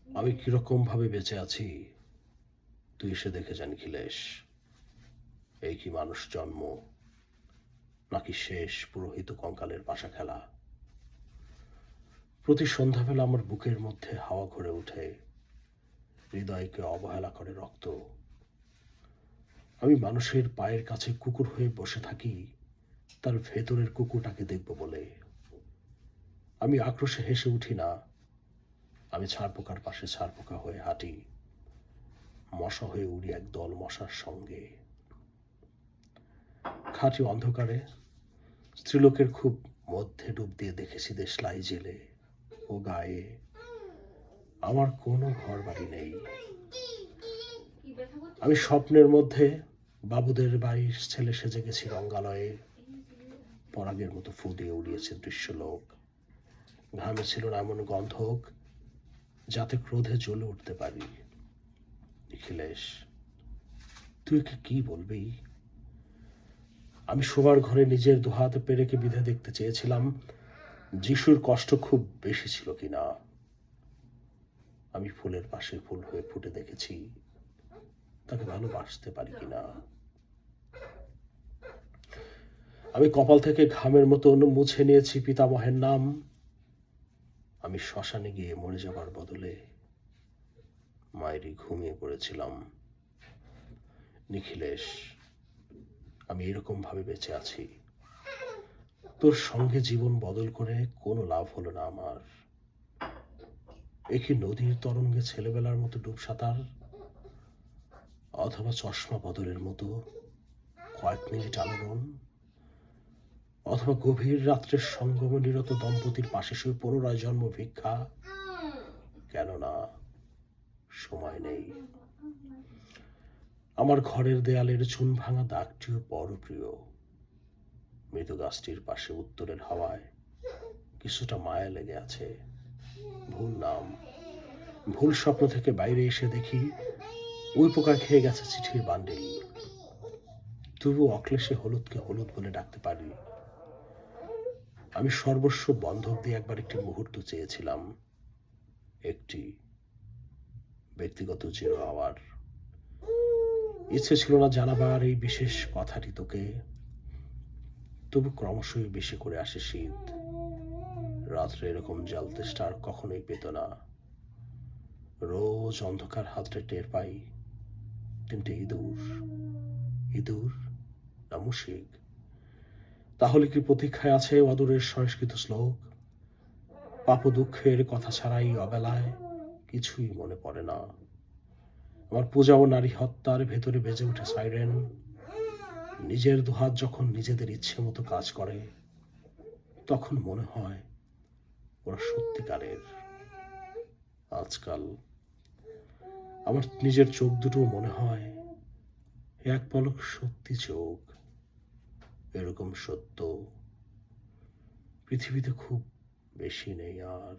আমি কিরকম ভাবে বেঁচে আছি তুই এসে দেখে যা নিখিলেশ। এই কি মানুষ জন্ম, নাকি শেষ পুরোহিত কঙ্কালের পাশা খেলা? প্রতি সন্ধ্যাবেলা আমার বুকের মধ্যে হাওয়া ঘুরে ওঠে, হৃদয়কে অবহেলা করে রক্ত। আমি মানুষের পায়ের কাছে কুকুর হয়ে বসে থাকি তার ভেতরের কুকুরটাকে দেখব বলে। আমি আক্রোশে হেসে উঠি না, আমি ছারপোকার পাশে ছারপোকা হয়ে হাঁটি, মশা হয়ে উড়ি একদল মশার সঙ্গে। খাঁটি অন্ধকারে স্ত্রীলোকের খুব মধ্যে ডুব দিয়ে দেখেছি দেশলাই জেলে ও গায়ে আমার কোনো ঘর বাড়ি নেই। আমি স্বপ্নের মধ্যে বাবুদের বাড়ির ছেলে সেজে গেছি রঙ্গালয়ে, পরাগের মতো ফু দিয়ে উড়িয়েছে দৃশ্যলোক। ঘামে ছিল না এমন গন্ধক যাতে ক্রোধে জ্বলে উঠতে পারি। নিখিলেশ, তুই কি বলবি? আমি শোবার ঘরে নিজের দুহাতে পেরেকে বিধে দেখতে চেয়েছিলাম যিশুর কষ্ট খুব বেশি ছিল কিনা। আমি ফুলের পাশে ফুল হয়ে ফুটে দেখেছি তাকে ভালোবাসতে পারি কিনা। আমি কপাল থেকে ঘামের মতো মুছে নিয়েছি পিতামহের নাম। আমি শ্মশানে গিয়ে মরে যাবার বদলে মায়েরই ঘুমিয়ে পড়েছিলাম। নিখিলেশ, আমি এরকম ভাবে বেঁচে আছি, তোর সঙ্গে জীবন বদল করে কোনো লাভ হলো না আমার। একই নদীর তরঙ্গে ছেলেবেলার মতো ডুব সাঁতার, অথবা চশমা বদলের মতো কয়েক মিনিট আলোড়ন, অথবা গভীর রাত্রের সঙ্গমে নিরত দম্পতির পাশে শুয়ে পুনরায় জন্ম ভিক্ষা। কেননা সময় নেই। আমার ঘরের দেয়ালের চুন ভাঙা দাগটিও বড় প্রিয়। মৃত গাছটির পাশে উত্তরের হাওয়ায় কিছুটা মায়া লেগে আছে। ভুল নাম, ভুল স্বপ্ন থেকে বাইরে এসে দেখি ওই পোকা খেয়ে গেছে চিঠির বান্ডিল। তবু অক্লেশে হলুদকে হলুদ বলে ডাকতে পারি। আমি সর্বস্ব বন্ধক দিয়ে একবার একটি মুহূর্ত চেয়েছিলাম, একটি ব্যক্তিগত জিরো আওয়ার। ইচ্ছে ছিল না জানাবার এই বিশেষ কথাটি তোকে। তবু ক্রমশই বেশি করে আসে শীত। রাত্রে এরকম জ্বালতে স্টার কখনোই পেত না। রোজ অন্ধকার হাতড়ে টের পাই তিনটে ইঁদুর। ইঁদুর না মুশিক? তাহলে কি প্রতীক্ষায় আছে অদূরের সংস্কৃত শ্লোক? পাপ দুঃখের কথা ছাড়াই অবেলায় কিছুই মনে পড়ে না। আমার পূজা ও নারী হত্যার ভেতরে বেজে ওঠে সাইরেন। নিজের দুহাত যখন নিজেদের ইচ্ছে মতো কাজ করে, তখন মনে হয় ওরা সত্যিকারের। আজকাল আমার নিজের চোখ দুটো মনে হয় এক পলক সত্যি চোখ। এরকম সত্য পৃথিবীতে খুব বেশি নেই আর।